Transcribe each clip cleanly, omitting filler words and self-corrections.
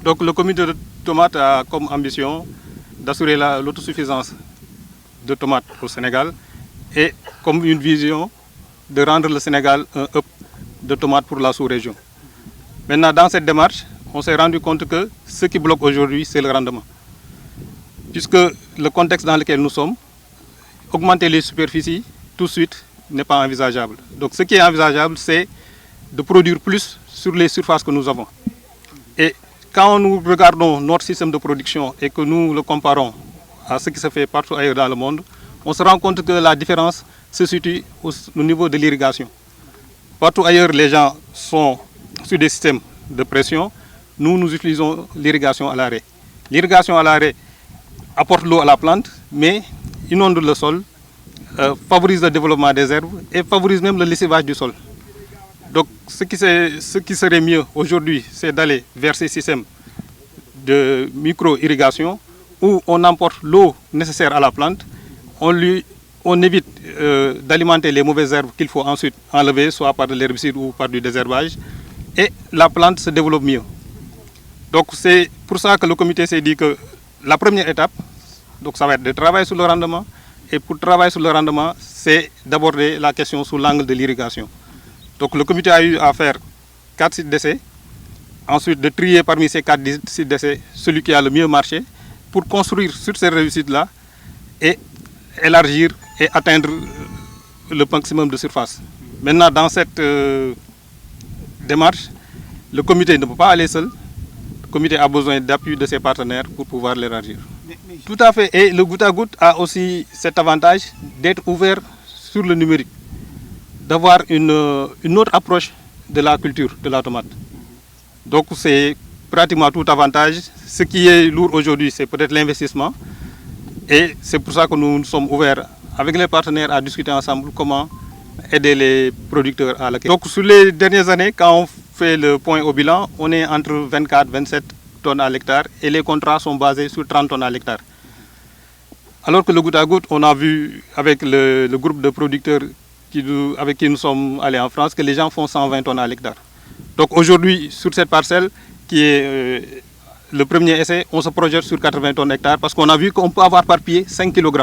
Donc le comité de tomates a comme ambition d'assurer l'autosuffisance de tomates au Sénégal et comme une vision de rendre le Sénégal un hub de tomates pour la sous-région. Maintenant, dans cette démarche, on s'est rendu compte que ce qui bloque aujourd'hui, c'est le rendement. Puisque le contexte dans lequel nous sommes, augmenter les superficies tout de suite n'est pas envisageable. Donc ce qui est envisageable, c'est de produire plus sur les surfaces que nous avons. Et quand nous regardons notre système de production et que nous le comparons à ce qui se fait partout ailleurs dans le monde, on se rend compte que la différence se situe au niveau de l'irrigation. Partout ailleurs, les gens sont sur des systèmes de pression. Nous utilisons l'irrigation à l'arrêt. L'irrigation à l'arrêt apporte l'eau à la plante, mais inonde le sol, favorise le développement des herbes et favorise même le lessivage du sol. Donc ce qui serait mieux aujourd'hui, c'est d'aller vers ces systèmes de micro-irrigation où on emporte l'eau nécessaire à la plante, on évite d'alimenter les mauvaises herbes qu'il faut ensuite enlever, soit par de l'herbicide ou par du désherbage, et la plante se développe mieux. Donc c'est pour ça que le comité s'est dit que la première étape, donc ça va être de travailler sur le rendement, et pour travailler sur le rendement, c'est d'aborder la question sous l'angle de l'irrigation. Donc le comité a eu à faire 4 sites d'essai, ensuite de trier parmi ces 4 sites d'essai celui qui a le mieux marché, pour construire sur ces réussites-là et élargir et atteindre le maximum de surface. Maintenant, dans cette démarche, le comité ne peut pas aller seul. Le comité a besoin d'appui de ses partenaires pour pouvoir l'élargir. Tout à fait. Et le goutte à goutte a aussi cet avantage d'être ouvert sur le numérique, d'avoir une autre approche de la culture de la tomate. Donc c'est pratiquement tout avantage. Ce qui est lourd aujourd'hui, c'est peut-être l'investissement. Et c'est pour ça que nous sommes ouverts avec les partenaires à discuter ensemble comment aider les producteurs à la question. Donc sur les dernières années, quand on fait le point au bilan, on est entre 24 et 27 tonnes à l'hectare et les contrats sont basés sur 30 tonnes à l'hectare. Alors que le goutte à goutte, on a vu avec le groupe de producteurs avec qui nous sommes allés en France que les gens font 120 tonnes à l'hectare. Donc aujourd'hui, sur cette parcelle qui est le premier essai, on se projette sur 80 tonnes hectare parce qu'on a vu qu'on peut avoir par pied 5 kg.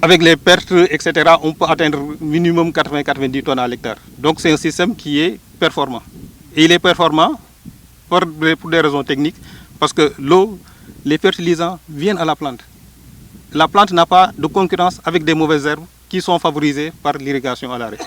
Avec les pertes, etc., on peut atteindre minimum 80-90 tonnes à l'hectare. Donc c'est un système qui est performant. Et il est performant pour des raisons techniques parce que l'eau, les fertilisants viennent à la plante. La plante n'a pas de concurrence avec des mauvaises herbes qui sont favorisées par l'irrigation à l'arrêt.